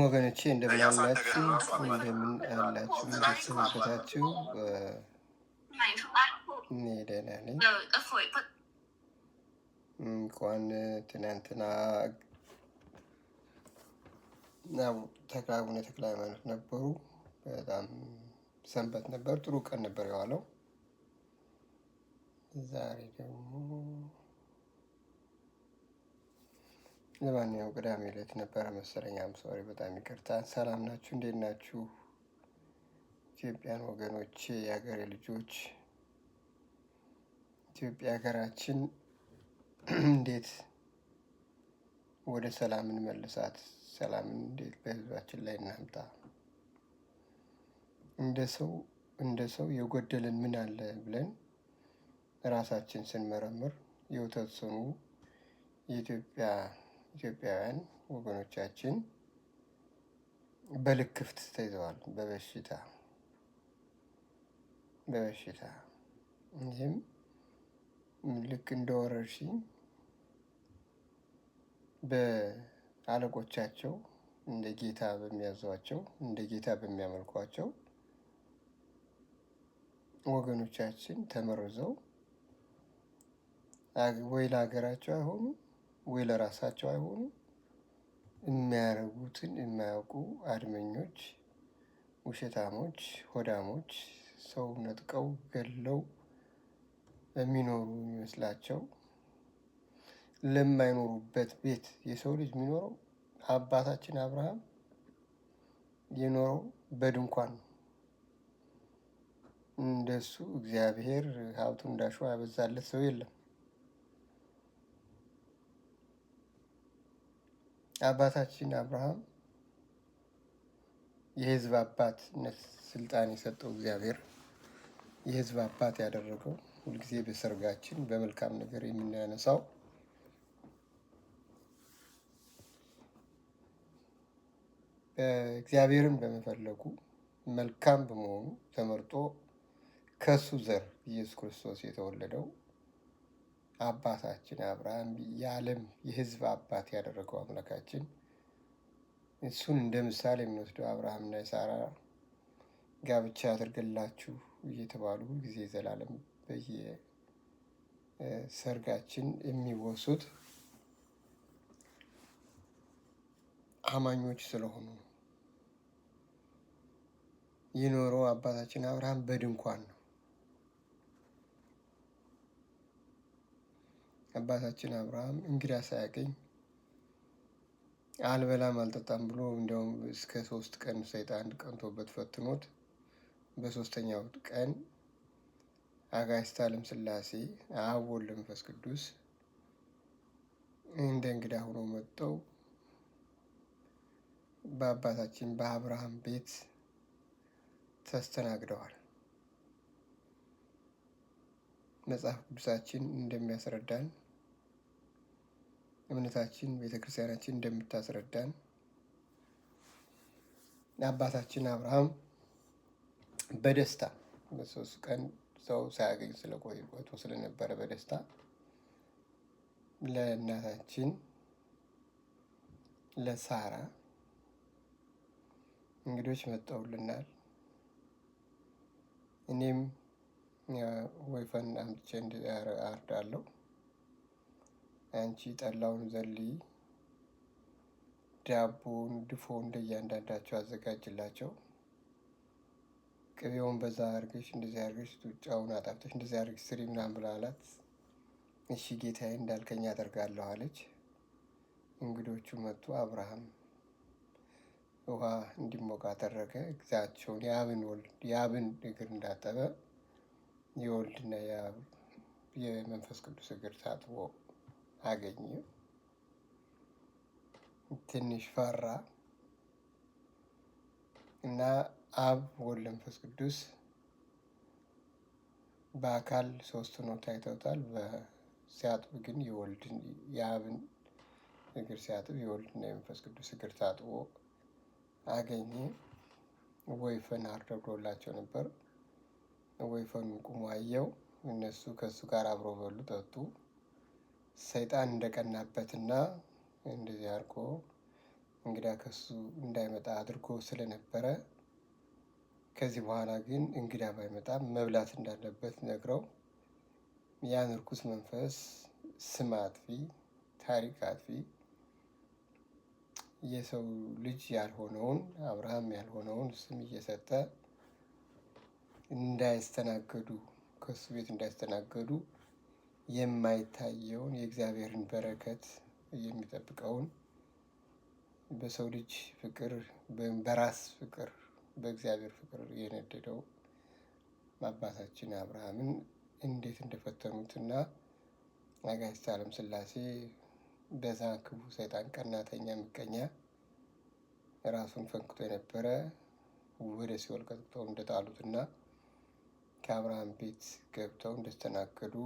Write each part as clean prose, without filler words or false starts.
ወገኖቼ እንደምን አላችሁ? እንደምን አላችሁ? እንዴት ሰነበታችሁ? እኔ ደህና ነኝ። እንኳን ትናንትና አቡነ ተክለ ሃይማኖት ነበሩ። በጣም ሰንበት ነበር። ጥሩ ቀን ነበር የዋለው። ዛሬ ደግሞ ለማንኛውም ቅዳሜ ዕለት ነበረ መሰለኝ። ሶሪ፣ በጣም ይቅርታ። ሰላም ናችሁ? እንዴት ናችሁ? ኢትዮጵያን ወገኖቼ፣ የሀገሬ ልጆች፣ ኢትዮጵያ ሀገራችን እንዴት ወደ ሰላም እንመልሳት? ሰላምን እንዴት በህዝባችን ላይ እናምጣ? እንደ ሰው የጎደለን ምን አለ ብለን ራሳችን ስንመረምር የተወሰኑ ኢትዮጵያውያን ወገኖቻችን በልክፍት ተይዘዋል። በበሽታ ይህም ልክ እንደ ወረርሽኝ በአለቆቻቸው እንደ ጌታ በሚያዟቸው እንደ ጌታ በሚያመልኳቸው ወገኖቻችን ተመርዘው ወይ ለሀገራቸው አይሆኑ ወይ ለራሳቸው አይሆኑ የሚያደርጉትን የማያውቁ አድመኞች፣ ውሸታሞች፣ ሆዳሞች ሰው ነጥቀው ገለው የሚኖሩ የሚመስላቸው ለማይኖሩበት ቤት የሰው ልጅ የሚኖረው አባታችን አብርሃም የኖረው በድንኳን ነው። እንደሱ እግዚአብሔር ሀብቱ እንዳሸዋ ያበዛለት ሰው የለም። አባታችን አብርሃም የሕዝብ አባትነት ስልጣን የሰጠው እግዚአብሔር የሕዝብ አባት ያደረገው ሁልጊዜ በሰርጋችን በመልካም ነገር የምናነሳው እግዚአብሔርን በመፈለጉ መልካም በመሆኑ ተመርጦ ከሱ ዘር ኢየሱስ ክርስቶስ የተወለደው አባታችን አብርሃም የዓለም የሕዝብ አባት ያደረገው አምላካችን እሱን እንደ ምሳሌ የምንወስደው አብርሃምና የሳራ ጋብቻ አድርገላችሁ እየተባሉ ጊዜ ዘላለም በየሰርጋችን የሚወሱት አማኞች ስለሆኑ ነው። የኖረው አባታችን አብርሃም በድንኳን ነው። አባታችን አብርሃም እንግዳ ሳያገኝ አልበላም አልጠጣም ብሎ እንዲያውም እስከ 3 ቀን ሰይጣን ቀንቶበት ፈትኖት በ3ኛው ቀን አጋዕዝተ ዓለም ሥላሴ አብ ወልድ መንፈስ ቅዱስ እንደ እንግዳ ሆኖ መጥተው በአባታችን በአብርሃም ቤት ተስተናግደዋል። መጽሐፍ ቅዱሳችን እንደሚያስረዳን፣ እምነታችን ቤተክርስቲያናችን እንደምታስረዳን አባታችን አብርሃም በደስታ በ3 ቀን ሰው ሳያገኝ ስለቆይቶ ስለነበረ በደስታ ለእናታችን ለሳራ እንግዶች መጠውልናል። እኔም ወይፈን አምጥቼ አርዳለሁ፣ አንቺ ጠላውን ዘልይ፣ ዳቦውን ድፎ እንደያንዳንዳቸው አዘጋጅላቸው፣ ቅቤውን በዛ አድርገሽ እንደዚህ አድርገሽ ጡጫውን አጣፍተሽ እንደዚህ አድርገሽ ስሪ ምናምን ብላ አላት። እሺ ጌታዬ እንዳልከኝ አደርጋለሁ አለች። እንግዶቹ መጡ። አብርሃም ውሃ እንዲሞቅ አደረገ። እግዚአቸውን የአብን እግር እንዳጠበ የወልድና የመንፈስ ቅዱስ እግር ታጥቦ አገኘ። ትንሽ ፈራ እና አብ ወልድ መንፈስ ቅዱስ በአካል 3 ሆነው ታይተውታል። ሲያጥብ ግን የአብን እግር ሲያጥብ የወልድና የመንፈስ ቅዱስ እግር ታጥቦ አገኘ። ወይፈን አርዶላቸው ነበር። ወይፈኑን ቁሞ አየው። እነሱ ከእሱ ጋር አብረው በሉ ጠጡ። ሰይጣን እንደቀናበትና እንደዚህ አድርጎ እንግዳ ከሱ እንዳይመጣ አድርጎ ስለነበረ ከዚህ በኋላ ግን እንግዳ ባይመጣም መብላት እንዳለበት ነግረው ያን ርኩስ መንፈስ ስም አጥፊ፣ ታሪክ አጥፊ፣ የሰው ልጅ ያልሆነውን አብርሃም ያልሆነውን ስም እየሰጠ እንዳይስተናገዱ ከሱ ቤት እንዳይስተናገዱ የማይታየውን የእግዚአብሔርን በረከት የሚጠብቀውን በሰው ልጅ ፍቅር በራስ ፍቅር በእግዚአብሔር ፍቅር የነደደው አባታችን አብርሃምን እንዴት እንደፈተኑትና አጋዕዝተ ዓለም ሥላሴ በዛ ክፉ ሰይጣን ቀናተኛ ምቀኛ ራሱን ፈንክቶ የነበረ ወደ ሲኦል ቀጥቅጠው እንደጣሉትና ከአብርሃም ቤት ገብተው እንደተስተናገዱ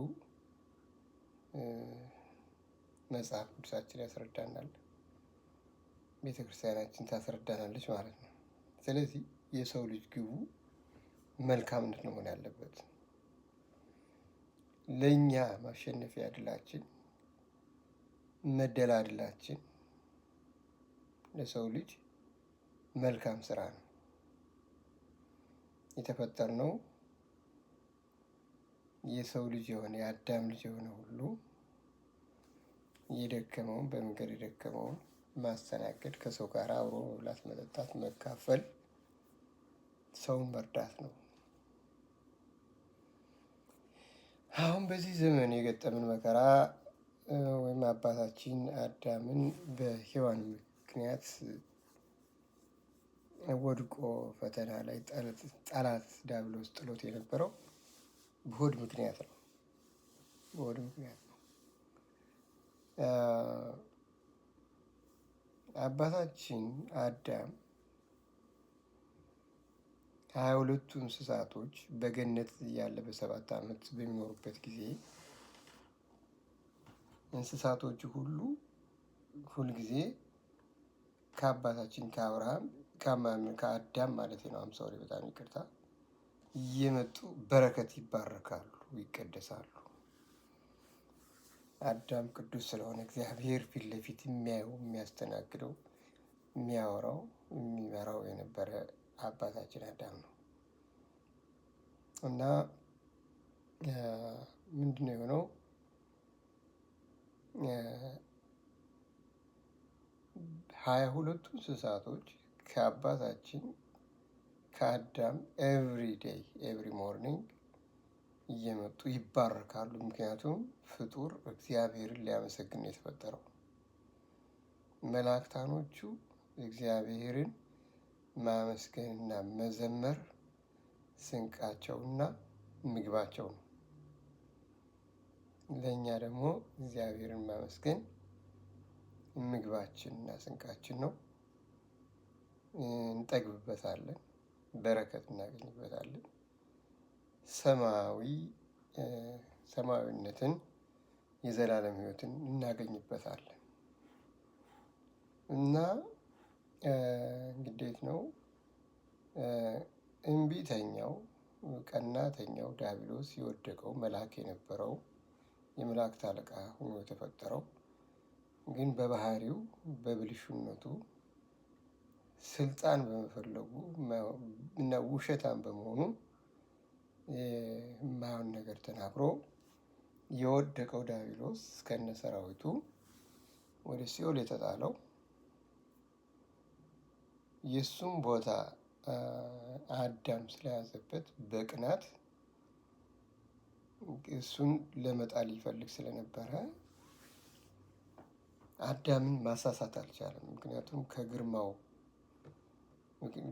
መጽሐፍ ቅዱሳችን ያስረዳናል። ቤተ ክርስቲያናችን ታስረዳናለች ማለት ነው። ስለዚህ የሰው ልጅ ግቡ መልካምነት ነው መሆን ያለበት። ለእኛ ማሸነፊያ ድላችን መደላድላችን ለሰው ልጅ መልካም ስራ ነው። የተፈጠርነው የሰው ልጅ የሆነ የአዳም ልጅ የሆነ ሁሉ የደከመውን በመንገድ የደከመውን ማስተናገድ፣ ከሰው ጋር አብሮ መብላት፣ መጠጣት፣ መካፈል፣ ሰውን መርዳት ነው። አሁን በዚህ ዘመን የገጠምን መከራ ወይም አባታችን አዳምን በሔዋን ምክንያት ወድቆ ፈተና ላይ ጠላት ዲያብሎስ ጥሎት የነበረው በሆድ ምክንያት ነው። በሆድ ምክንያት ነው። አባታችን አዳም 22ቱ እንስሳቶች በገነት እያለ በ7 ዓመት በሚኖሩበት ጊዜ እንስሳቶቹ ሁልጊዜ ከአባታችን ከአዳም ማለት ነው፣ አምሳው በጣም ይቅርታ፣ እየመጡ በረከት ይባረካሉ፣ ይቀደሳሉ። አዳም ቅዱስ ስለሆነ እግዚአብሔር ፊት ለፊት የሚያየው፣ የሚያስተናግደው፣ የሚያወራው፣ የሚመራው የነበረ አባታችን አዳም ነው እና ምንድነው የሆነው? 22ቱ እንስሳቶች ከአባታችን ከአዳም ኤቭሪ ዴይ ኤቭሪ ሞርኒንግ እየመጡ ይባረካሉ። ምክንያቱም ፍጡር እግዚአብሔርን ሊያመሰግን ነው የተፈጠረው። መላእክታኖቹ እግዚአብሔርን ማመስገንና መዘመር ስንቃቸውና ምግባቸው ነው። ለእኛ ደግሞ እግዚአብሔርን ማመስገን ምግባችንና ስንቃችን ነው። እንጠግብበታለን፣ በረከት እናገኝበታለን፣ ሰማያዊነትን የዘላለም ሕይወትን እናገኝበታለን እና እንዴት ነው እምቢተኛው ቀናተኛው ዲያብሎስ የወደቀው መልአክ የነበረው የመላእክት አለቃ ሆኖ የተፈጠረው ግን በባህሪው በብልሹነቱ ስልጣን በመፈለጉ እና ውሸታም በመሆኑ የማይሆን ነገር ተናግሮ የወደቀው ዲያብሎስ ከነ ሰራዊቱ ወደ ሲኦል የተጣለው የእሱም ቦታ አዳም ስለያዘበት በቅናት እሱን ለመጣል ይፈልግ ስለነበረ አዳምን ማሳሳት አልቻለም። ምክንያቱም ከግርማው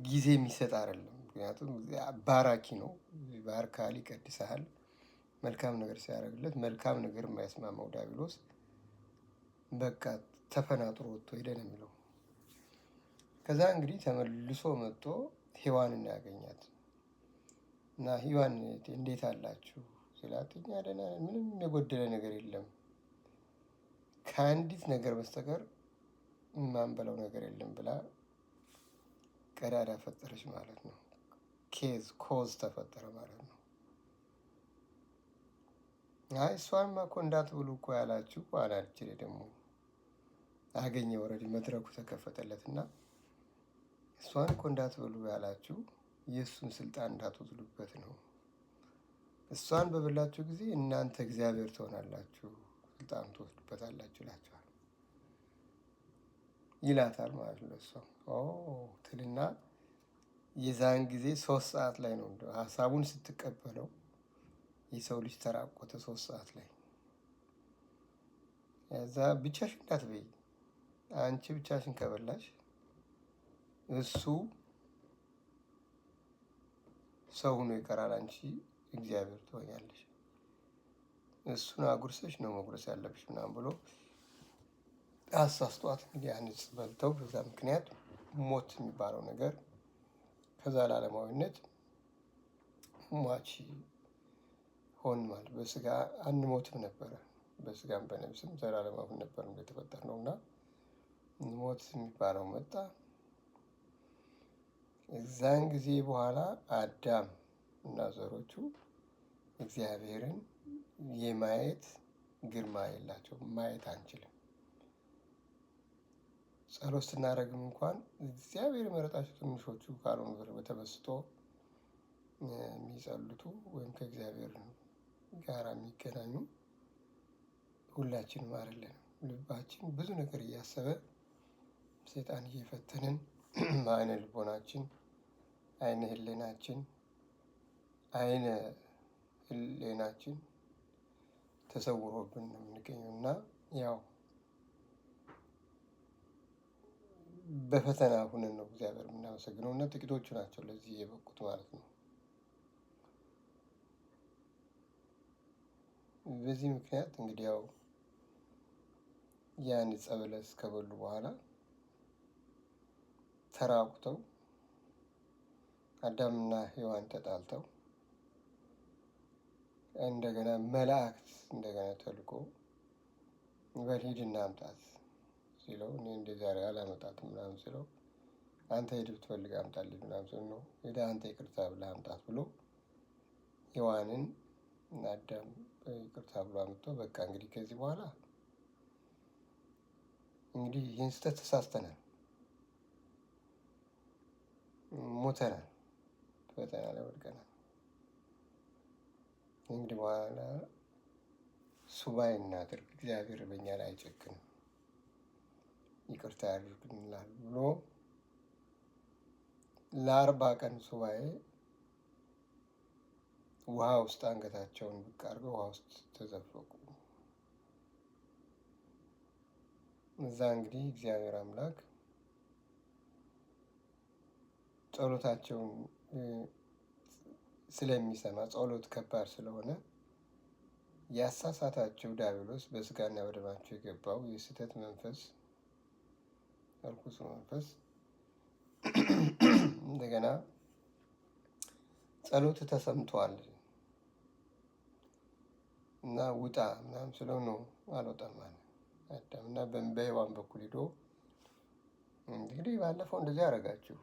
ጊዜ የሚሰጥ አይደለም። ምክንያቱም ባራኪ ነው፣ ባርካል፣ ይቀድሳል። መልካም ነገር ሲያደርግለት መልካም ነገር የማይስማማው ዲያብሎስ በቃ ተፈናጥሮ ወጥቶ ሄደ ነው የሚለው። ከዛ እንግዲህ ተመልሶ መጥቶ ሔዋንን ያገኛት እና ሔዋን እንዴት አላችሁ ሲላት እኛ ደህና ነን፣ ምንም የጎደለ ነገር የለም፣ ከአንዲት ነገር በስተቀር የማንበላው ነገር የለም ብላ ቀዳዳ ፈጠረች ማለት ነው። ኮዝ ተፈጠረ ማለት ነው። አይ እሷንማ እኮ እንዳትብሉ እኮ ያላችሁ አላለች። ደግሞ አገኘ። ወረድ መድረኩ ተከፈተለት እና እሷን እኮ እንዳትበሉ ያላችሁ የእሱን ስልጣን እንዳትወስዱበት ነው። እሷን በበላችሁ ጊዜ እናንተ እግዚአብሔር ትሆናላችሁ፣ ስልጣን ትወስዱበታላችሁ ይላቸዋል ይላታል ማለት ነው። እሷ ትልና የዛን ጊዜ 3 ሰዓት ላይ ነው ሀሳቡን ስትቀበለው የሰው ልጅ ተራቆተ። 3 ሰዓት ላይ እዛ ብቻሽን እንዳትበይ፣ አንቺ ብቻሽን ከበላሽ እሱ ሰው ሆኖ ይቀራል፣ አንቺ እግዚአብሔር ትሆኛለሽ። እሱን አጉርሰሽ ነው መጉረስ ያለብሽ ምናምን ብሎ አሳስቷት እንግዲህ አንጽ በልተው በዛ ምክንያት ሞት የሚባለው ነገር ከዘላለማዊነት ሟች ሆን ማለት በስጋ አንሞትም ነበረ፣ በስጋም በነፍስም ዘላለማዊ ነበር እንደተፈጠር ነው እና ሞት የሚባለው መጣ። እዛን ጊዜ በኋላ አዳም እና ዘሮቹ እግዚአብሔርን የማየት ግርማ የላቸውም፣ ማየት አንችልም። ጸሎት ስናደርግም እንኳን እግዚአብሔር የመረጣቸው ትንሾቹ ካልሆኑ በተመስጦ የሚጸልቱ ወይም ከእግዚአብሔር ጋር የሚገናኙ ሁላችንም አይደለንም። ልባችን ብዙ ነገር እያሰበ ሰይጣን እየፈተንን አይነ ልቦናችን፣ አይነ ህሌናችን፣ አይነ ህሌናችን ተሰውሮብን ነው የምንገኘው እና ያው በፈተና ሁነን ነው እግዚአብሔር የምናመሰግነው እና ጥቂቶቹ ናቸው ለዚህ የበቁት ማለት ነው። በዚህ ምክንያት እንግዲህ ያው ያን ዕፀ በለስ ከበሉ በኋላ ተራቁተው አዳምና ሔዋን ተጣልተው እንደገና መላእክት እንደገና ተልኮ በል ሂድና አምጣት ሲለው እኔ እንደ ዛሬ አላመጣትም ምናምን ሲለው አንተ ሂድ ብትፈልግ አምጣልኝ ምናምን ሲለው ነው ሄደህ አንተ ይቅርታ ብለህ አምጣት ብሎ ሔዋንን እና አዳም ይቅርታ ብሎ አምጥቶ በቃ እንግዲህ ከዚህ በኋላ እንግዲህ ይህን ስህተት ተሳስተናል፣ ሞተናል፣ ፈተና ላይ ወድቀናል። እንግዲህ በኋላ ሱባኤ እናድርግ፣ እግዚአብሔር በእኛ ላይ አይጨክንም፣ ይቅርታ ያድርግልናል ብሎ ለ40 ቀን ሱባኤ ውሃ ውስጥ አንገታቸውን ብቅ አድርገው ውሃ ውስጥ ተዘፈቁ። እዛ እንግዲህ እግዚአብሔር አምላክ ጸሎታቸውን ስለሚሰማ ጸሎት ከባድ ስለሆነ ያሳሳታቸው ዲያብሎስ በስጋና በደማቸው የገባው የስህተት መንፈስ እርኩስ መንፈስ እንደገና ጸሎት ተሰምቷል እና ውጣ ምናምን ስለው ነው አልወጣም አለ አዳም እና በሔዋን በኩል ሂዶ እንግዲህ ባለፈው እንደዚህ አደረጋችሁ፣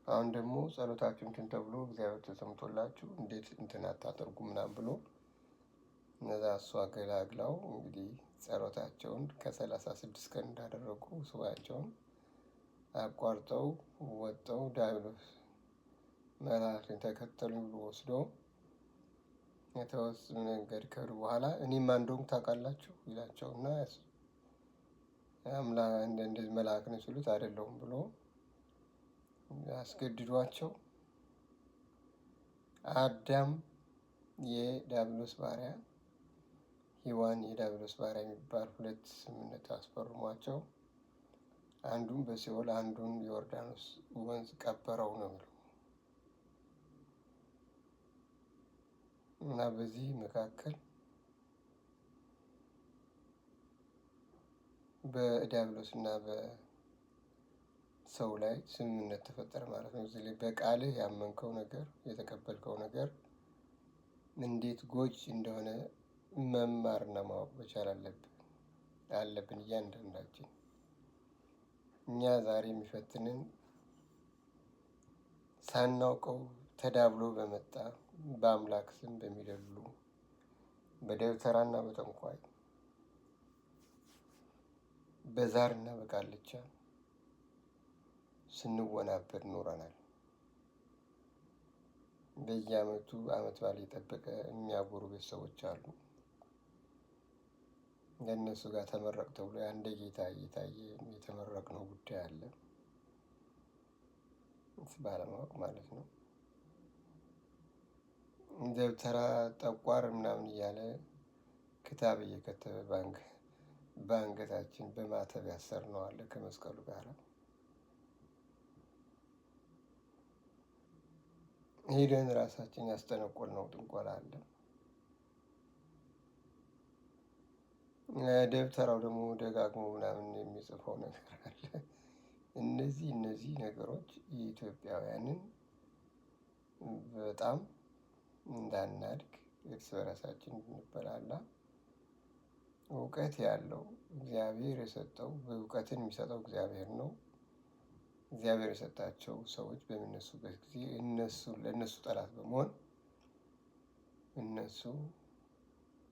አሁን ደግሞ ጸሎታችሁ እንትን ተብሎ እግዚአብሔር ተሰምቶላችሁ እንዴት እንትን አታደርጉ ምናምን ብሎ እነዛ እሱ አገላግላው እንግዲህ ጸሎታቸውን ከ36 ቀን እንዳደረጉ ሱባኤያቸውን አቋርጠው ወጠው ዲያብሎስ መላእክትን ተከተሉ ብሎ ወስዶ የተወሰነ መንገድ ከሄዱ በኋላ እኔም እንደሆንኩ ታውቃላችሁ ይላቸውና እንደዚህ መልአክ ነው ሲሉት አይደለሁም ብሎ አስገድዷቸው አዳም የዲያብሎስ ባሪያ፣ ሔዋን የዲያብሎስ ባሪያ የሚባል 2 ስምምነት አስፈርሟቸው አንዱን በሲኦል አንዱን ዮርዳኖስ ወንዝ ቀበረው ነው የሚለው እና በዚህ መካከል በዲያብሎስ እና በሰው ላይ ስምምነት ተፈጠረ ማለት ነው። እዚህ ላይ በቃልህ ያመንከው ነገር የተቀበልከው ነገር እንዴት ጎጅ እንደሆነ መማርና ማወቅ መቻል አለብን እያንዳንዳችን። እኛ ዛሬ የሚፈትንን ሳናውቀው ተዳብሎ በመጣ በአምላክ ስም በሚደሉ በደብተራና በጠንቋይ በዛርና በቃልቻ ስንወናበድ ኖረናል። በየዓመቱ ዓመት በዓል የጠበቀ የሚያጎሩ ቤተሰቦች አሉ። ለእነሱ ጋር ተመረቅ ተብሎ አንደ ጌታ እየታየ የተመረቅነው ጉዳይ አለ። ባለማወቅ ማለት ነው። ደብተራ ጠቋር ምናምን እያለ ክታብ እየከተበ በአንገታችን በማተብ ያሰርነው አለ ከመስቀሉ ጋር። ሄደን ራሳችን ያስጠነቆልነው ጥንቆላ አለ። ደብተራው ደግሞ ደጋግሞ ምናምን የሚጽፈው ነገር አለ። እነዚህ ነገሮች የኢትዮጵያውያንን በጣም እንዳናድግ እርስ በራሳችን እንድንበላላ እውቀት ያለው እግዚአብሔር የሰጠው እውቀትን የሚሰጠው እግዚአብሔር ነው። እግዚአብሔር የሰጣቸው ሰዎች በሚነሱበት ጊዜ ለእነሱ ጠላት በመሆን እነሱ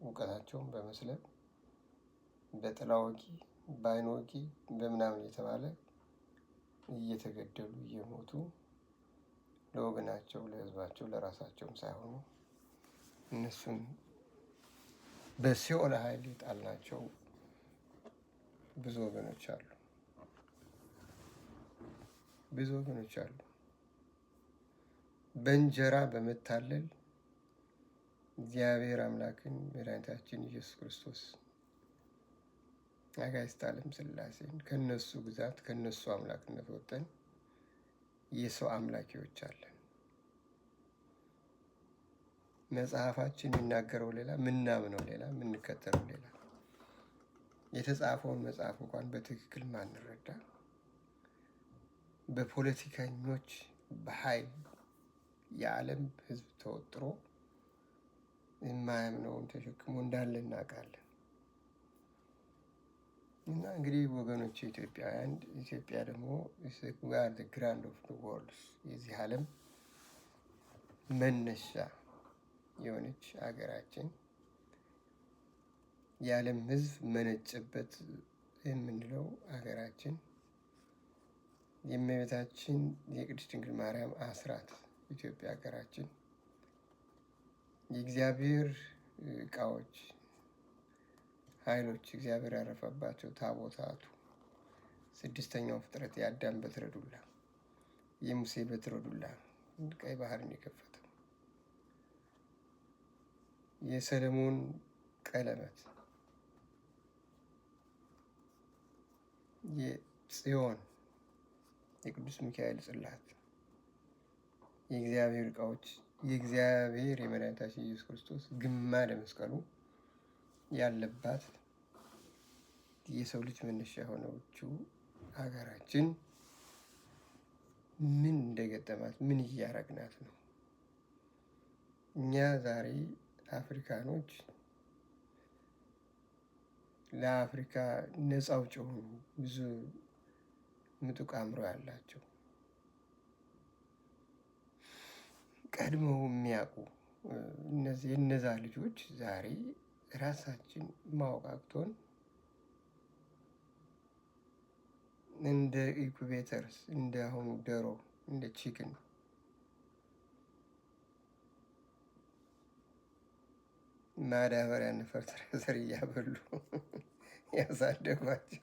እውቀታቸውን በመስለብ በጥላ ወጊ በዓይን ወጊ በምናምን እየተባለ እየተገደሉ እየሞቱ ለወገናቸው ለሕዝባቸው ለራሳቸውም ሳይሆኑ እነሱን በሲኦል ኃይል የጣልናቸው ብዙ ወገኖች አሉ። በእንጀራ በመታለል እግዚአብሔር አምላክን መድኃኒታችን ኢየሱስ ክርስቶስ አጋዕዝተ ዓለም ሥላሴን ከነሱ ግዛት ከነሱ አምላክነት ወጠን የሰው አምላኪዎች አለን። መጽሐፋችን የሚናገረው ሌላ፣ ምናምነው ሌላ፣ የምንከተለው ሌላ። የተጻፈውን መጽሐፍ እንኳን በትክክል ማንረዳ በፖለቲከኞች በኃይል የዓለም ሕዝብ ተወጥሮ የማያምነውን ተሸክሞ እንዳለ እናውቃለን። እና እንግዲህ ወገኖች ኢትዮጵያውያን፣ ኢትዮጵያ ደግሞ ግራንድ ኦፍ ወርልድ የዚህ ዓለም መነሻ የሆነች ሀገራችን የዓለም ሕዝብ መነጨበት የምንለው ሀገራችን የእመቤታችን የቅድስት ድንግል ማርያም አስራት ኢትዮጵያ ሀገራችን የእግዚአብሔር እቃዎች ኃይሎች እግዚአብሔር ያረፈባቸው ታቦታቱ፣ ስድስተኛው ፍጥረት የአዳም በትረ ዱላ፣ የሙሴ በትረ ዱላ ቀይ ባህርን የከፈተው የሰለሞን ቀለበት፣ የጽዮን የቅዱስ ሚካኤል ጽላት የእግዚአብሔር እቃዎች የእግዚአብሔር የመድኃኒታችን ኢየሱስ ክርስቶስ ግማደ መስቀሉ ያለባት የሰው ልጅ መነሻ የሆነችው ሀገራችን ምን እንደገጠማት ምን እያረግናት ነው? እኛ ዛሬ አፍሪካኖች ለአፍሪካ ነፃ አውጪ የሆኑ ብዙ ምጡቅ አእምሮ ያላቸው ቀድመው የሚያውቁ የነዛ ልጆች ዛሬ ራሳችን ማወቅ አቅቶን እንደ ኢንኩቤተርስ እንደ አሁኑ ዶሮ እንደ ቺክን ማዳበሪያን ፈርትሬዘር እያበሉ ያሳደጓቸው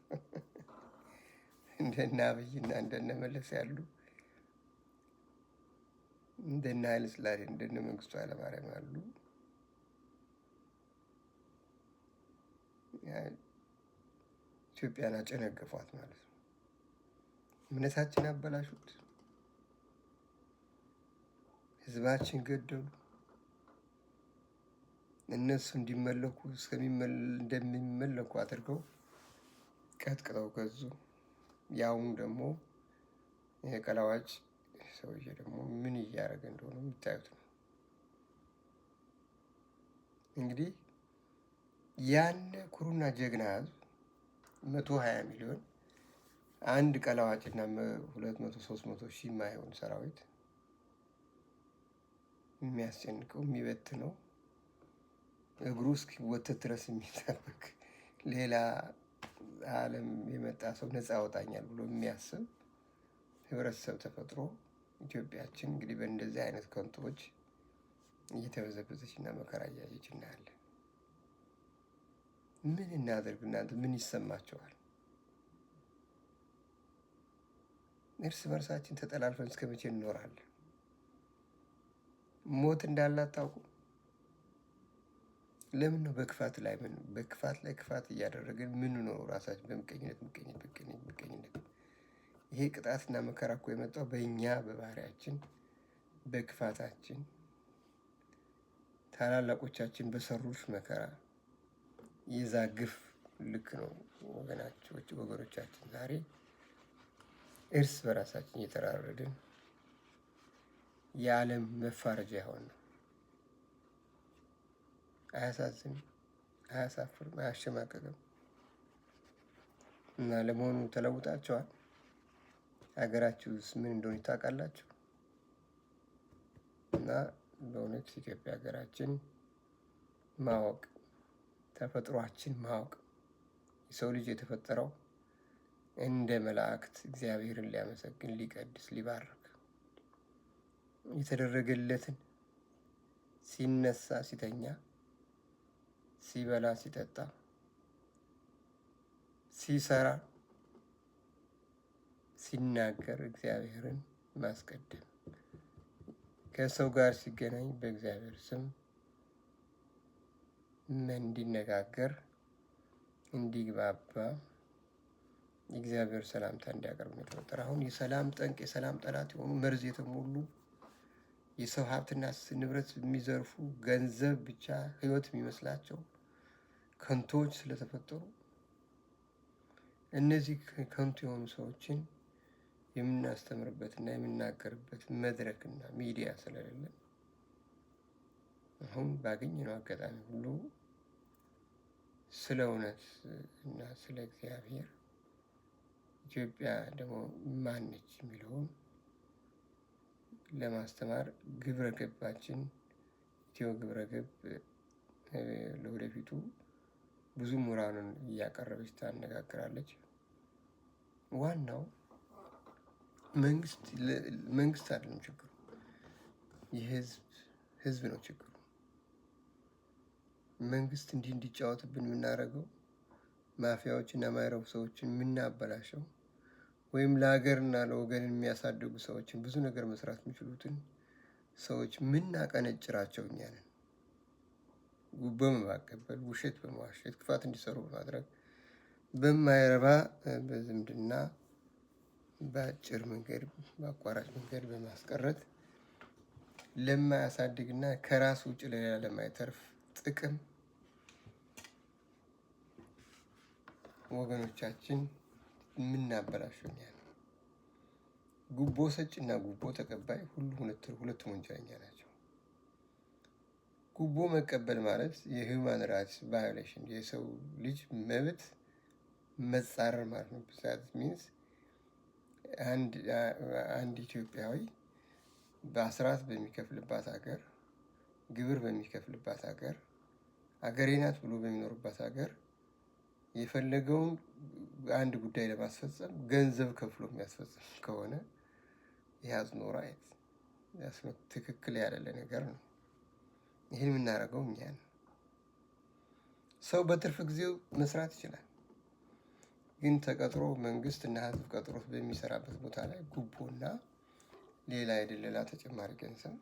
እንደነ አብይና እንደነ መለስ ያሉ እንደነ ኃይለ ሥላሴ እንደነ መንግስቱ ኃይለማርያም ያሉ ኢትዮጵያን አጨነገፏት ማለት ነው። እምነታችን አበላሹት፣ ህዝባችን ገደሉ። እነሱ እንዲመለኩ እንደሚመለኩ አድርገው ቀጥቅጠው ገዙ። ያውም ደግሞ የቀላዋጭ ሰውዬ ደግሞ ምን እያደረገ እንደሆነ የምታዩት ነው። እንግዲህ ያነ ኩሩና ጀግና ህዝብ 120 ሚሊዮን አንድ ቀላዋጭና 200-300 ሺህ የማይሆን ሰራዊት የሚያስጨንቀው የሚበትነው እግሩ እስኪወተት ድረስ የሚጠብቅ ሌላ ዓለም የመጣ ሰው ነፃ ያወጣኛል ብሎ የሚያስብ ህብረተሰብ ተፈጥሮ ኢትዮጵያችን እንግዲህ በእንደዚህ አይነት ከንቶዎች እየተበዘበዘች እና መከራ እያየች እናያለን። ምን እናደርግ? እናንተ ምን ይሰማቸዋል? እርስ በርሳችን ተጠላልፈን እስከ መቼ እንኖራለን? ሞት እንዳለ አታውቁ? ለምን ነው በክፋት ላይ ክፋት እያደረግን ምን ነው ራሳችን በምቀኝነት ይሄ ቅጣትና መከራ እኮ የመጣው በእኛ በባህሪያችን በክፋታችን ታላላቆቻችን በሰሩት መከራ የዛ ግፍ ልክ ነው ወገኖቻችን ዛሬ እርስ በራሳችን እየተራረድን የዓለም መፋረጃ ይሆን ነው። አያሳዝንም? አያሳፍርም? አያሸማቅቅም? እና ለመሆኑ ተለውጣቸዋል? ሀገራችሁስ ምን እንደሆነ ታውቃላችሁ? እና በእውነት ኢትዮጵያ ሀገራችን ማወቅ ተፈጥሯችን ማወቅ የሰው ልጅ የተፈጠረው እንደ መላእክት እግዚአብሔርን ሊያመሰግን ሊቀድስ ሊባርክ የተደረገለትን ሲነሳ ሲተኛ ሲበላ ሲጠጣ ሲሰራ ሲናገር እግዚአብሔርን ማስቀደም ከሰው ጋር ሲገናኝ በእግዚአብሔር ስም እንዲነጋገር እንዲግባባ የእግዚአብሔር ሰላምታ እንዲያቀርብ ነው የተፈጠረ። አሁን የሰላም ጠንቅ የሰላም ጠላት የሆኑ መርዝ የተሞሉ የሰው ሀብትና ንብረት የሚዘርፉ ገንዘብ ብቻ ሕይወት የሚመስላቸው ከንቶች ስለተፈጠሩ እነዚህ ከንቱ የሆኑ ሰዎችን የምናስተምርበትና የምናገርበት መድረክና ሚዲያ ስለሌለ አሁን ባገኘነው አጋጣሚ ሁሉ ስለ እውነት እና ስለ እግዚአብሔር ኢትዮጵያ ደግሞ ማነች የሚለውን ለማስተማር ግብረ ገባችን ኢትዮ ግብረ ገብ ለወደፊቱ ብዙ ምሁራንን እያቀረበች ታነጋግራለች። ዋናው መንግስት አይደለም ችግሩ፣ ህዝብ ነው ችግሩ። መንግስት እንዲጫወትብን የምናደርገው ማፊያዎች እና ማይረቡ ሰዎችን የምናበላሸው ወይም ለሀገርና ለወገን የሚያሳድጉ ሰዎችን ብዙ ነገር መስራት የሚችሉትን ሰዎች ምናቀነጭራቸው እኛ ነን። ጉቦ በማቀበል ውሸት በመዋሸት ክፋት እንዲሰሩ በማድረግ በማይረባ በዝምድና በአጭር መንገድ በአቋራጭ መንገድ በማስቀረት ለማያሳድግና ከራስ ውጭ ለሌላ ለማይተርፍ ጥቅም ወገኖቻችን የምናበላሸው እኛ ነን። ጉቦ ሰጭ እና ጉቦ ተቀባይ ሁለቱም ወንጀለኛ ናቸው። ጉቦ መቀበል ማለት የሂውማን ራይትስ ቫዮሌሽን የሰው ልጅ መብት መጻረር ማለት ነው። ብዛት ሚንስ አንድ ኢትዮጵያዊ በአስራት በሚከፍልባት ሀገር ግብር በሚከፍልባት ሀገር አገሬ ናት ብሎ በሚኖርባት ሀገር የፈለገውን አንድ ጉዳይ ለማስፈጸም ገንዘብ ከፍሎ የሚያስፈጽም ከሆነ ያዝ ኖ ራይት ትክክል ያደለ ነገር ነው። ይህን የምናደርገው እኛ ነው። ሰው በትርፍ ጊዜው መስራት ይችላል። ግን ተቀጥሮ መንግስት እና ህዝብ ቀጥሮት በሚሰራበት ቦታ ላይ ጉቦና ሌላ የደለላ ተጨማሪ ገንዘብ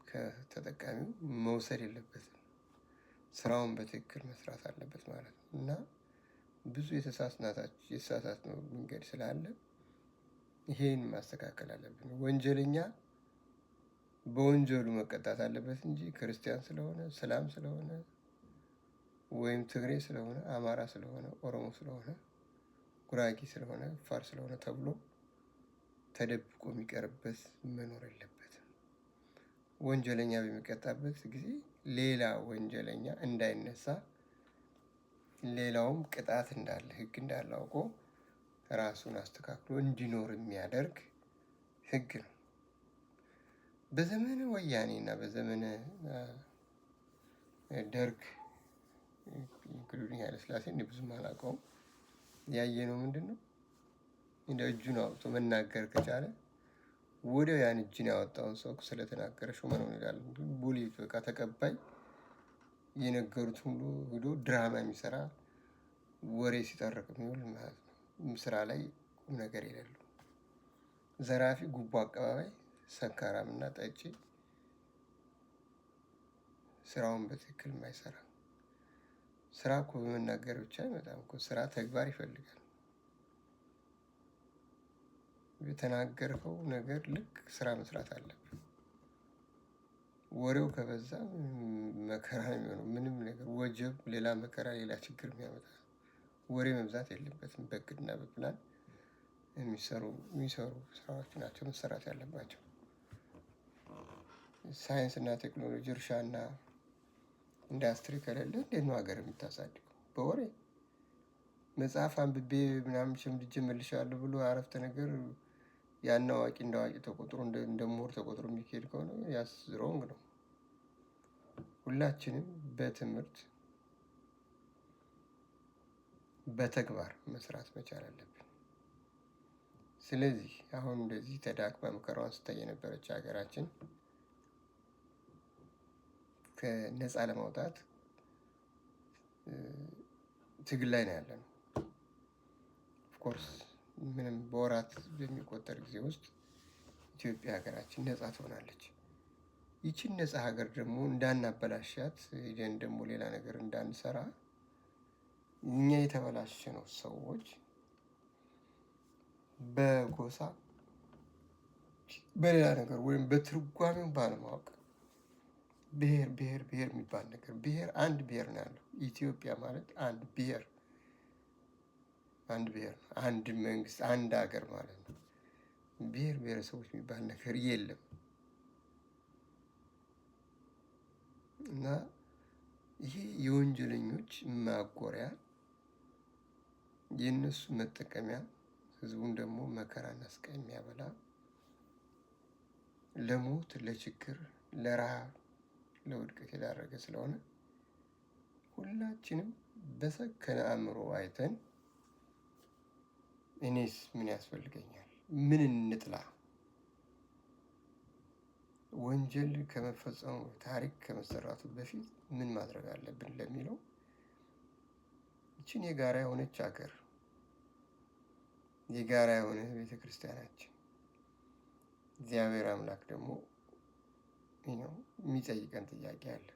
ከተጠቃሚው መውሰድ የለበትም። ስራውን በትክክል መስራት አለበት ማለት ነው። እና ብዙ የተሳሳትነው መንገድ ስላለ ይሄን ማስተካከል አለብን። ወንጀለኛ በወንጀሉ መቀጣት አለበት እንጂ ክርስቲያን ስለሆነ ሰላም ስለሆነ ወይም ትግሬ ስለሆነ አማራ ስለሆነ ኦሮሞ ስለሆነ ጉራጌ ስለሆነ አፋር ስለሆነ ተብሎ ተደብቆ የሚቀርበት መኖር የለበትም። ወንጀለኛ በሚቀጣበት ጊዜ ሌላ ወንጀለኛ እንዳይነሳ ሌላውም ቅጣት እንዳለ ህግ እንዳለ አውቆ ራሱን አስተካክሎ እንዲኖር የሚያደርግ ህግ ነው። በዘመነ ወያኔ እና በዘመነ ደርግ ኢንክሉዲንግ ኃይለሥላሴ እኔ ብዙም አላውቀውም። ያየነው ምንድን ነው? እንደ እጁን አውጥቶ መናገር ከቻለ ወዲያው ያን እጅን ያወጣውን ሰው ስለተናገረ ሹመ ነው እንላለን። ቡሊ በቃ ተቀባይ የነገሩት ሁሉ ሄዶ ድራማ የሚሰራ ወሬ ሲጠርቅ የሚውል ማለት ነው። ስራ ላይ ቁም ነገር የሌለው ዘራፊ፣ ጉቦ አቀባባይ፣ ሰካራም እና ጠጪ፣ ስራውን በትክክል የማይሰራ። ስራ እኮ በመናገር ብቻ አይመጣም እኮ። ስራ ተግባር ይፈልጋል። የተናገርከው ነገር ልክ ስራ መስራት አለብን። ወሬው ከበዛ መከራ ነው የሚሆነው። ምንም ነገር ወጀብ፣ ሌላ መከራ፣ ሌላ ችግር የሚያመጣ ወሬ መብዛት የለበትም። በእቅድና በፕላን የሚሰሩ ስራዎች ናቸው መሰራት ያለባቸው። ሳይንስ እና ቴክኖሎጂ፣ እርሻ እና ኢንዱስትሪ ከሌለ እንዴት ነው ሀገር የምታሳድገው? በወሬ መጽሐፍ አንብቤ ምናምን ሸምድጄ መልሻለሁ ብሎ አረፍተ ነገር ያን አዋቂ እንደ አዋቂ ተቆጥሮ እንደ ምሁር ተቆጥሮ የሚካሄድ ከሆነ ያስ ሮንግ ነው። ሁላችንም በትምህርት በተግባር መስራት መቻል አለብን። ስለዚህ አሁን እንደዚህ ተዳክማ መከራዋን ስታይ የነበረች ሀገራችን ከነፃ ለማውጣት ትግል ላይ ነው ያለነው። ኦፍኮርስ ምንም በወራት በሚቆጠር ጊዜ ውስጥ ኢትዮጵያ ሀገራችን ነፃ ትሆናለች። ይችን ነፃ ሀገር ደግሞ እንዳናበላሻት ሄደን ደግሞ ሌላ ነገር እንዳንሰራ እኛ የተበላሸ ነው ሰዎች በጎሳ በሌላ ነገር ወይም በትርጓሜው ባለማወቅ ብሔር ብሔር ብሔር የሚባል ነገር አንድ ብሔር ነው ያለው። ኢትዮጵያ ማለት አንድ ብሔር ነው። አንድ መንግስት፣ አንድ ሀገር ማለት ነው። ብሔር ብሔረሰቦች የሚባል ነገር የለም እና ይሄ የወንጀለኞች ማጎሪያ፣ የእነሱ መጠቀሚያ፣ ህዝቡን ደግሞ መከራና ስቃይ የሚያበላ፣ ለሞት፣ ለችግር፣ ለረሃብ፣ ለውድቀት የዳረገ ስለሆነ ሁላችንም በሰከነ አእምሮ አይተን እኔስ ምን ያስፈልገኛል? ምን እንጥላ? ወንጀል ከመፈጸሙ ታሪክ ከመሰራቱ በፊት ምን ማድረግ አለብን ለሚለው ይችን የጋራ የሆነች ሀገር፣ የጋራ የሆነ ቤተክርስቲያናችን እግዚአብሔር አምላክ ደግሞ የሚጠይቀን ጥያቄ አለ።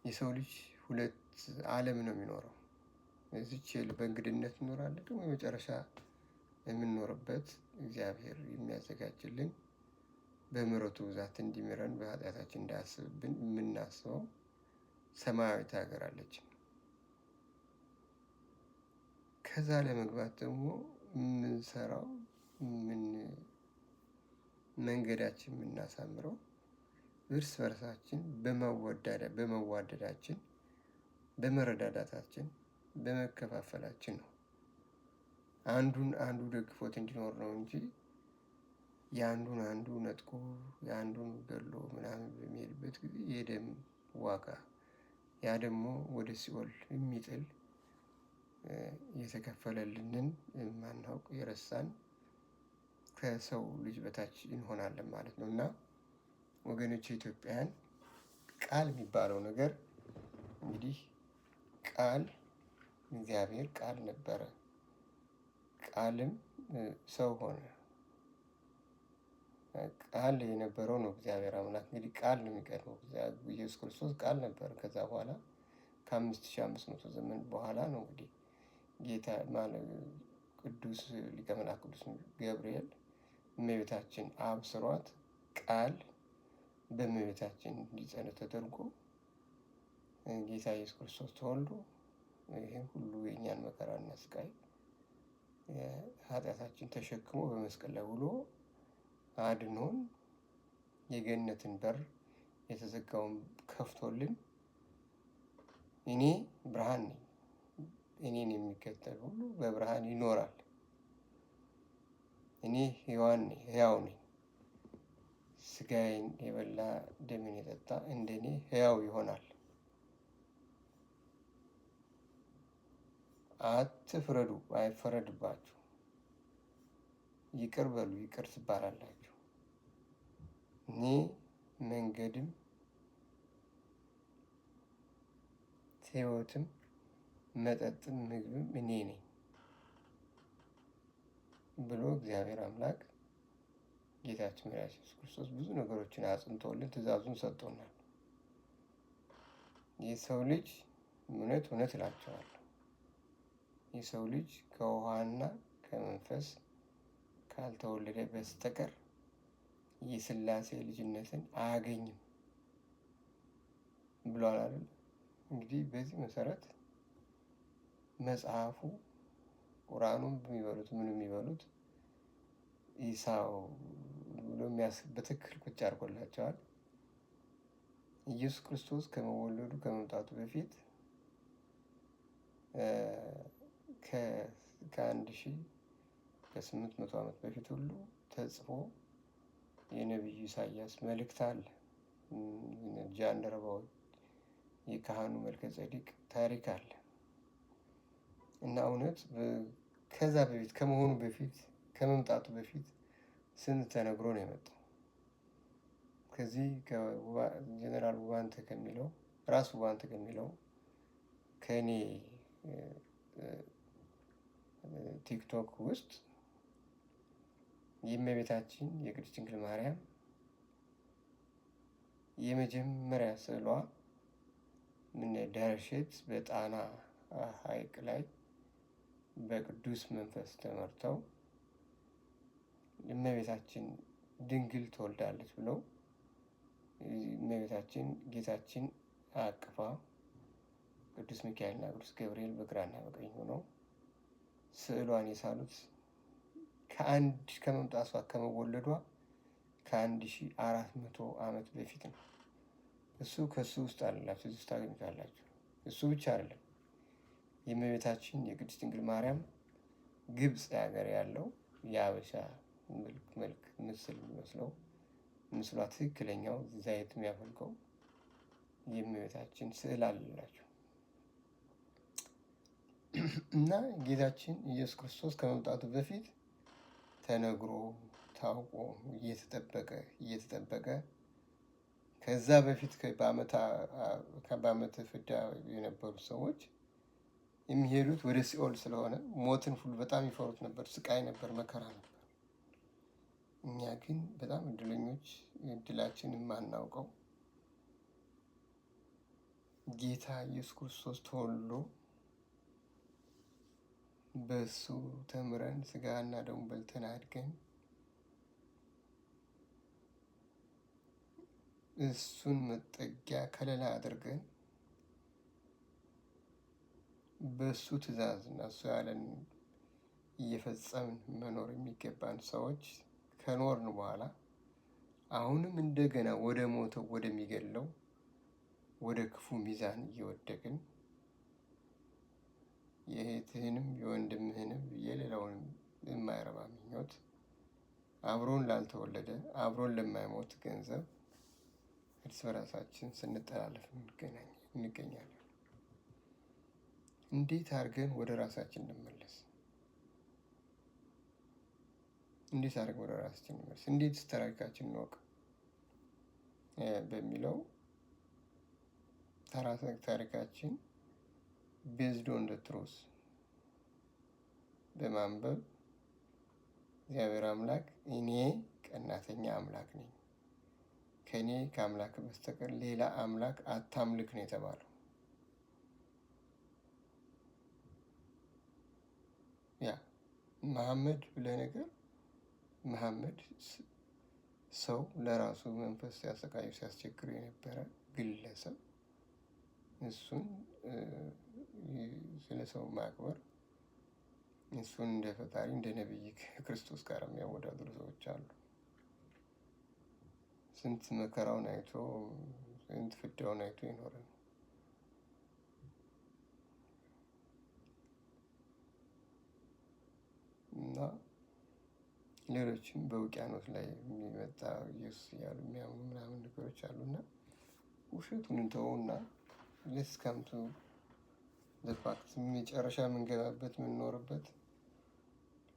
የሰው ልጅ ሁለት ዓለም ነው የሚኖረው። እዚች በእንግድነት እንኖራለን፣ ደግሞ የመጨረሻ የምንኖርበት እግዚአብሔር የሚያዘጋጅልን በምሕረቱ ብዛት እንዲምረን በኃጢአታችን እንዳያስብብን የምናስበው ሰማያዊት ሀገር አለችን። ከዛ ለመግባት ደግሞ የምንሰራው መንገዳችን የምናሳምረው እርስ በርሳችን በመዋደዳችን፣ በመረዳዳታችን፣ በመከፋፈላችን ነው። አንዱን አንዱ ደግፎት እንዲኖር ነው እንጂ የአንዱን አንዱ ነጥቆ የአንዱን ገሎ ምናምን በሚሄድበት ጊዜ የደም ዋጋ፣ ያ ደግሞ ወደ ሲኦል የሚጥል የተከፈለልንን የማናውቅ የረሳን ከሰው ልጅ በታች እንሆናለን ማለት ነው። እና ወገኖች ኢትዮጵያውያን፣ ቃል የሚባለው ነገር እንግዲህ ቃል እግዚአብሔር ቃል ነበረ፣ ቃልም ሰው ሆነ። ቃል የነበረው ነው እግዚአብሔር አምላክ። እንግዲህ ቃል ነው የሚቀድመው። ኢየሱስ ክርስቶስ ቃል ነበር። ከዛ በኋላ ከ5500 ዘመን በኋላ ነው እንግዲህ ጌታ ቅዱስ ሊቀ መላእክት ቅዱስ ገብርኤል እመቤታችን አብስሯት ቃል በእመቤታችን እንዲጸንስ ተደርጎ ጌታ ኢየሱስ ክርስቶስ ተወልዶ ይህን ሁሉ የእኛን መከራና ስቃይ ኃጢአታችን ተሸክሞ በመስቀል ላይ ውሎ አድኖን የገነትን በር የተዘጋውን ከፍቶልን እኔ ብርሃን ነኝ፣ እኔን የሚከተል ሁሉ በብርሃን ይኖራል፣ እኔ ሕያው ነኝ፣ ስጋዬን የበላ ደሜን የጠጣ እንደኔ ሕያው ይሆናል አትፍረዱ፣ አይፈረድባችሁ። ይቅር በሉ፣ ይቅር ትባላላችሁ። እኔ መንገድም ሕይወትም መጠጥም ምግብም እኔ ነኝ ብሎ እግዚአብሔር አምላክ ጌታችን መድኃኒታችን ኢየሱስ ክርስቶስ ብዙ ነገሮችን አጽንቶልን ትእዛዙን ሰጥቶናል። የሰው ልጅ እውነት እውነት እላቸዋለሁ የሰው ልጅ ከውሃና ከመንፈስ ካልተወለደ በስተቀር የሥላሴ ልጅነትን አያገኝም ብሏል አይደል? እንግዲህ በዚህ መሰረት መጽሐፉ ቁርአኑን የሚበሉት ምን የሚበሉት ኢሳው ብሎ በትክክል ቁጭ አድርጎላቸዋል። ኢየሱስ ክርስቶስ ከመወለዱ ከመምጣቱ በፊት ከ1800 ዓመት በፊት ሁሉ ተጽፎ የነቢዩ ኢሳያስ መልእክት አለ። ጃንደረባው የካህኑ መልከ ጼዴቅ ታሪክ አለ እና እውነት ከዛ በፊት ከመሆኑ በፊት ከመምጣቱ በፊት ስንት ተነግሮ ነው የመጣው። ከዚህ ጀነራል ውባንተ ከሚለው ራስ ውባንተ ከሚለው ከእኔ ቲክቶክ ውስጥ የእመቤታችን የቅድስት ድንግል ማርያም የመጀመሪያ ስዕሏ ደርሼት በጣና ሐይቅ ላይ በቅዱስ መንፈስ ተመርተው እመቤታችን ድንግል ትወልዳለች ብለው እመቤታችን ጌታችን አቅፋ ቅዱስ ሚካኤልና ቅዱስ ገብርኤል በግራና በቀኝ ሆነው ስዕሏን የሳሉት ከመምጣቷ ከመወለዷ ከ1400 ዓመት በፊት ነው። ከሱ ውስጥ አላችሁ፣ እዚህ ውስጥ ታገኙታላችሁ። እሱ ብቻ አይደለም። የእመቤታችን የቅድስት ድንግል ማርያም ግብፅ ሀገር ያለው የአበሻ መልክ ምስል የሚመስለው ምስሏ ትክክለኛው ዘይት የሚያፈልቀው የእመቤታችን ስዕል አለላችሁ እና ጌታችን ኢየሱስ ክርስቶስ ከመምጣቱ በፊት ተነግሮ ታውቆ እየተጠበቀ ከዛ በፊት በዓመተ ፍዳ የነበሩ ሰዎች የሚሄዱት ወደ ሲኦል ስለሆነ ሞትን ሁሉ በጣም ይፈሩት ነበር። ስቃይ ነበር፣ መከራ ነበር። እኛ ግን በጣም እድለኞች፣ እድላችን የማናውቀው ጌታ ኢየሱስ ክርስቶስ ተወልዶ በእሱ ተምረን ስጋና ደሙ በልተን አድገን እሱን መጠጊያ ከለላ አድርገን በእሱ ትእዛዝ እና እሱ ያለን እየፈጸምን መኖር የሚገባን ሰዎች ከኖርን በኋላ አሁንም እንደገና ወደ ሞተው ወደሚገለው ወደ ክፉ ሚዛን እየወደቅን የእህትህንም የወንድምህንም የሌላውንም የማይረባ ምኞት አብሮን ላልተወለደ አብሮን ለማይሞት ገንዘብ እርስ በራሳችን ስንጠላለፍ እንገኛለን። እንዴት አድርገን ወደ ራሳችን እንመለስ? እንዴት ታሪካችን እንወቅ በሚለው ታሪካችን ቤዝድ ኦን ዘ ትሩዝ በማንበብ እግዚአብሔር አምላክ እኔ ቀናተኛ አምላክ ነኝ፣ ከእኔ ከአምላክ በስተቀር ሌላ አምላክ አታምልክ ነው የተባለው። መሐመድ ብለህ ነገር መሐመድ ሰው ለራሱ መንፈስ ሲያሰቃዩ ሲያስቸግሩ የነበረ ግለሰብ እሱን ስለ ሰው ማክበር እሱን እንደ ፈጣሪ እንደ ነቢይ ከክርስቶስ ጋር የሚያወዳድሩ ሰዎች አሉ። ስንት መከራውን አይቶ ስንት ፍዳውን አይቶ ይኖረ ነው። እና ሌሎችም በውቅያኖስ ላይ የሚመጣ ኢየሱስ እያሉ የሚያምኑ ምናምን ነገሮች አሉና ውሸቱን እንተውና ሌትስ ካም ቱ ዘፋክት መጨረሻ የምንገባበት የምንኖርበት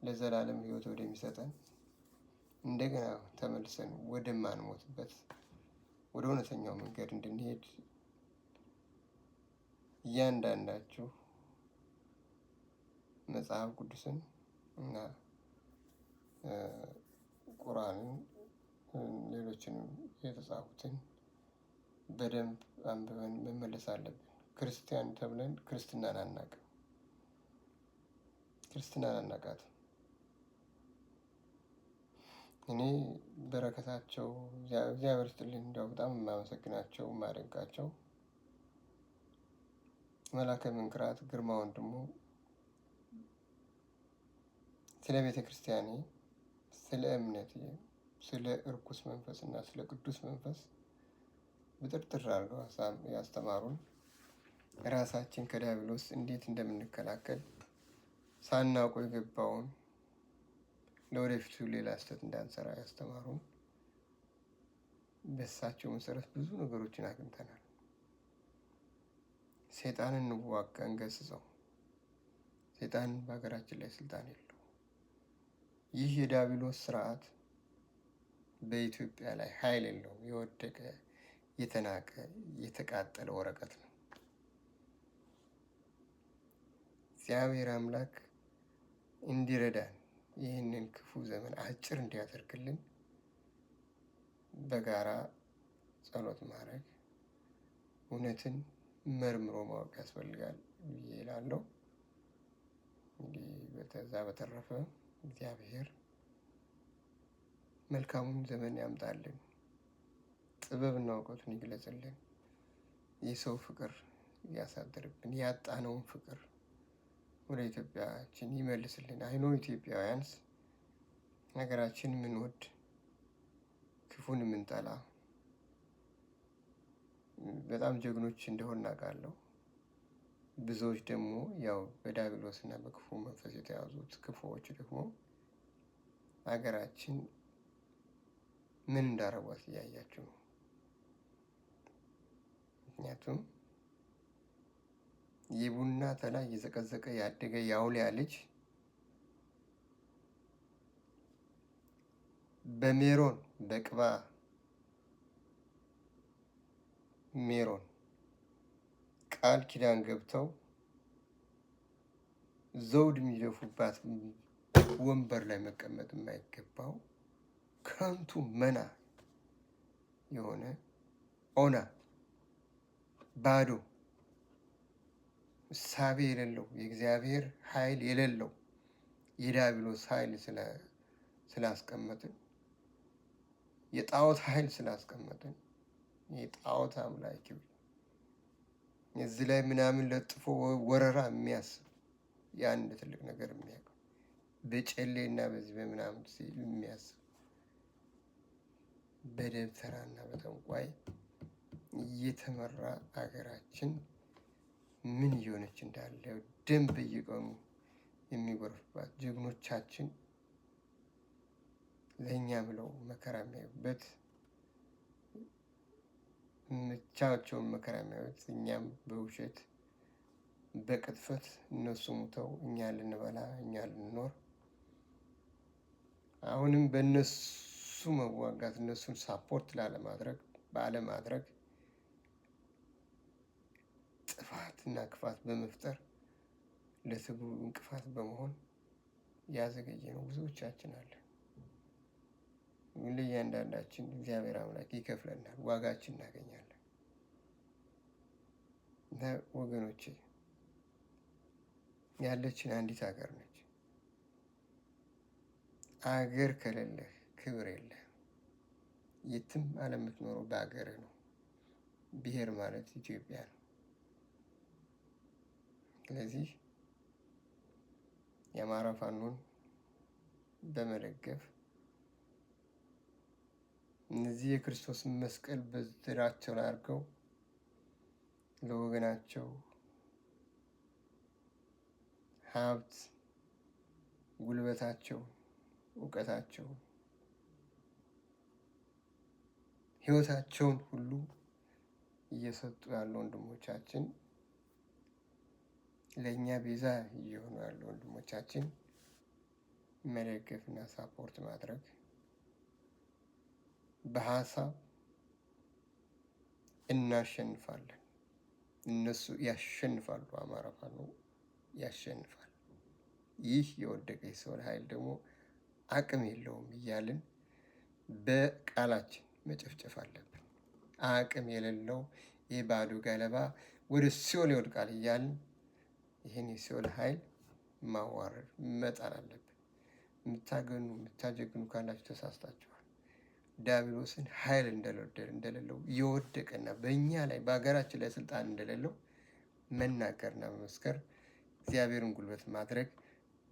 ለዘላለም ሕይወት ወደሚሰጠን እንደገና ተመልሰን ወደማንሞትበት ወደ እውነተኛው መንገድ እንድንሄድ እያንዳንዳችሁ መጽሐፍ ቅዱስን እና ቁርአንን ሌሎችንም የተጻፉትን በደንብ አንብበን መመለስ አለብን። ክርስቲያን ተብለን ክርስትናን አናውቅም፣ ክርስትናን አናውቃትም። እኔ በረከታቸው እግዚአብሔር ይስጥልኝ እንደው በጣም የማመሰግናቸው የማደንቃቸው መላከ መንክራት ግርማ ወንድሙ ስለ ቤተ ክርስቲያኔ፣ ስለ እምነቴ፣ ስለ እርኩስ መንፈስ እና ስለ ቅዱስ መንፈስ ብጥርጥር አድርገው ያስተማሩን ራሳችን ከዲያብሎስ እንዴት እንደምንከላከል ሳናውቀው የገባውን ለወደፊቱ ሌላ ስህተት እንዳንሰራ ያስተማሩን በእሳቸው መሰረት ብዙ ነገሮችን አግኝተናል። ሰይጣንን እንዋጋ፣ እንገስጸው። ሰይጣን በሀገራችን ላይ ስልጣን የለው። ይህ የዲያብሎስ ስርዓት በኢትዮጵያ ላይ ኃይል የለውም። የወደቀ የተናቀ የተቃጠለ ወረቀት ነው። እግዚአብሔር አምላክ እንዲረዳን ይህንን ክፉ ዘመን አጭር እንዲያደርግልን በጋራ ጸሎት ማድረግ፣ እውነትን መርምሮ ማወቅ ያስፈልጋል ብዬ እላለሁ። እንግዲህ በተዛ በተረፈ እግዚአብሔር መልካሙን ዘመን ያምጣልን፣ ጥበብና እውቀቱን ይግለጽልን፣ የሰው ፍቅር ያሳድርብን፣ ያጣነውን ፍቅር ወደ ኢትዮጵያችን ይመልስልን። አይኖ ኢትዮጵያውያንስ ሀገራችን የምንወድ ክፉን የምንጠላ በጣም ጀግኖች እንደሆን እናውቃለሁ። ብዙዎች ደግሞ ያው በዲያብሎስ እና በክፉ መንፈስ የተያዙት ክፉዎች ደግሞ ሀገራችን ምን እንዳረጓት እያያችሁ ነው። ምክንያቱም የቡና ተላ እየዘቀዘቀ ያደገ የአውሊያ ልጅ በሜሮን በቅባ ሜሮን ቃል ኪዳን ገብተው ዘውድ የሚደፉባት ወንበር ላይ መቀመጥ የማይገባው ከንቱ መና የሆነ ኦና ባዶ እሳቤ የሌለው የእግዚአብሔር ኃይል የሌለው የዲያብሎስ ኃይል ስላስቀመጥን የጣዖት ኃይል ስላስቀመጥን የጣዖት አምላኪው እዚህ ላይ ምናምን ለጥፎ ወረራ የሚያስብ የአንድ ትልቅ ነገር የሚያውቀው በጨሌ እና በዚህ በምናምን የሚያስብ በደብተራ እና በጠንቋይ እየተመራ ሀገራችን ምን እየሆነች እንዳለ ደም በየቀኑ የሚጎርፍባት ጀግኖቻችን ለእኛ ብለው መከራ የሚያዩበት ብቻቸውን መከራ የሚያዩት እኛም በውሸት በቅጥፈት እነሱ ሙተው እኛ ልንበላ እኛ ልንኖር አሁንም በእነሱ መዋጋት እነሱን ሳፖርት ባለማድረግ ጥፋት እና ክፋት በመፍጠር ለትግሉ እንቅፋት በመሆን ያዘገየ ነው ብዙዎቻችን አለ። ግን ለእያንዳንዳችን እግዚአብሔር አምላክ ይከፍለናል፣ ዋጋችን እናገኛለን። እና ወገኖቼ ያለችን አንዲት ሀገር ነች። አገር ከሌለህ ክብር የለህ። የትም ዓለም የምትኖረው በሀገርህ ነው። ብሔር ማለት ኢትዮጵያ ነው። ስለዚህ የአማራ ፋኖን በመደገፍ እነዚህ የክርስቶስን መስቀል በትራቸው ላይ አድርገው ለወገናቸው ሀብት፣ ጉልበታቸው፣ እውቀታቸው፣ ሕይወታቸውን ሁሉ እየሰጡ ያሉ ወንድሞቻችን ለእኛ ቤዛ እየሆኑ ያሉ ወንድሞቻችን መደገፍና ሳፖርት ማድረግ በሀሳብ እናሸንፋለን። እነሱ ያሸንፋሉ። አማራ ፋኖ ያሸንፋል። ይህ የወደቀ የሰው ኃይል ደግሞ አቅም የለውም እያልን በቃላችን መጨፍጨፍ አለብን። አቅም የሌለው የባዶ ገለባ ወደ ሲኦል ይወድቃል እያልን ይህን የሲኦል ኃይል ማዋረድ መጣል አለብን። የምታጀግኑ ካላችሁ ተሳስታችኋል። ዲያብሎስን ኃይል እንደሌለው የወደቀና በእኛ ላይ በሀገራችን ላይ ስልጣን እንደሌለው መናገርና መመስከር፣ እግዚአብሔርን ጉልበት ማድረግ፣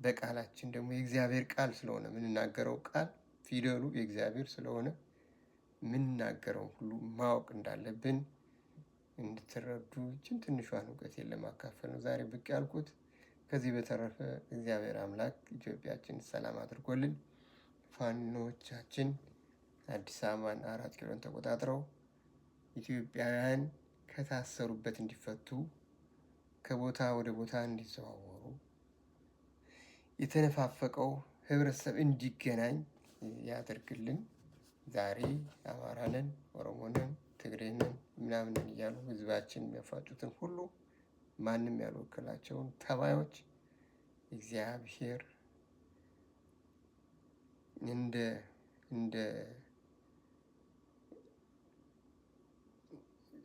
በቃላችን ደግሞ የእግዚአብሔር ቃል ስለሆነ የምንናገረው ቃል ፊደሉ የእግዚአብሔር ስለሆነ የምንናገረው ሁሉ ማወቅ እንዳለብን እንድትረዱ ይችን ትንሿን እውቀቴን ለማካፈል ነው ዛሬ ብቅ ያልኩት። ከዚህ በተረፈ እግዚአብሔር አምላክ ኢትዮጵያችን ሰላም አድርጎልን ፋኖቻችን አዲስ አበባን 4 ኪሎን ተቆጣጥረው ኢትዮጵያውያን ከታሰሩበት እንዲፈቱ ከቦታ ወደ ቦታ እንዲዘዋወሩ የተነፋፈቀው ህብረተሰብ እንዲገናኝ ያደርግልን። ዛሬ አማራንን፣ ኦሮሞንን፣ ትግሬንን ምናምንን እያሉ ህዝባችን የሚያፋጩትን ሁሉ ማንም ያልወከላቸውን ተባዮች እግዚአብሔር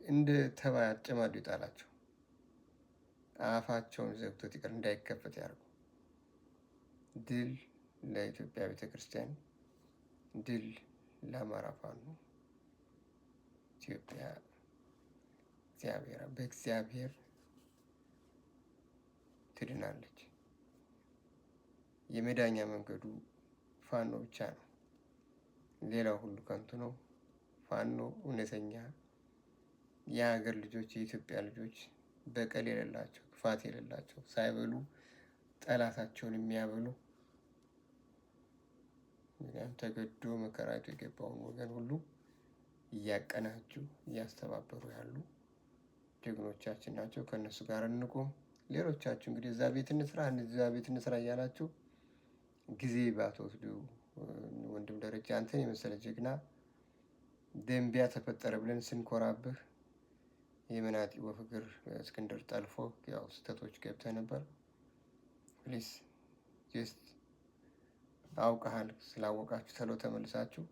እንደ ተባይ አጨማዱ ይጣላቸው። አፋቸውን ዘግቶት ይቅር እንዳይከፈት ያርጉ። ድል ለኢትዮጵያ ቤተክርስቲያን፣ ድል ለአማራ ፋኖ። ኢትዮጵያ በእግዚአብሔር ትድናለች። የመዳኛ መንገዱ ፋኖ ብቻ ነው። ሌላው ሁሉ ከንቱ ነው። ፋኖ እውነተኛ የሀገር ልጆች፣ የኢትዮጵያ ልጆች፣ በቀል የሌላቸው፣ ክፋት የሌላቸው፣ ሳይበሉ ጠላታቸውን የሚያበሉ ምክንያቱም ተገዶ መከራቱ የገባውን ወገን ሁሉ እያቀናጁ እያስተባበሩ ያሉ ጀግኖቻችን ናቸው። ከእነሱ ጋር እንቁም። ሌሎቻችሁ እንግዲህ እዛ ቤት እንስራ እዛ ቤት እንስራ እያላችሁ ጊዜ ባትወስዱ፣ ወንድም ደረጃ አንተን የመሰለ ጀግና ደንቢያ ተፈጠረ ብለን ስንኮራብህ የመናጢ ወፍግር እስክንድር ጠልፎ ያው ስህተቶች ገብተህ ነበር። ፕሊስ ጀስት አውቀሃል። ስላወቃችሁ ተሎ ተመልሳችሁ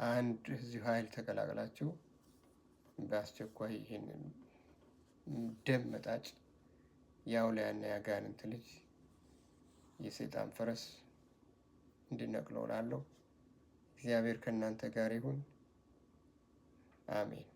አንድ እዚሁ ኃይል ተቀላቅላችሁ በአስቸኳይ ይህንን ደም መጣጭ የአውሊያና የአጋንንት ልጅ የሰይጣን ፈረስ እንድነቅለው እላለሁ። እግዚአብሔር ከእናንተ ጋር ይሁን። አሜን።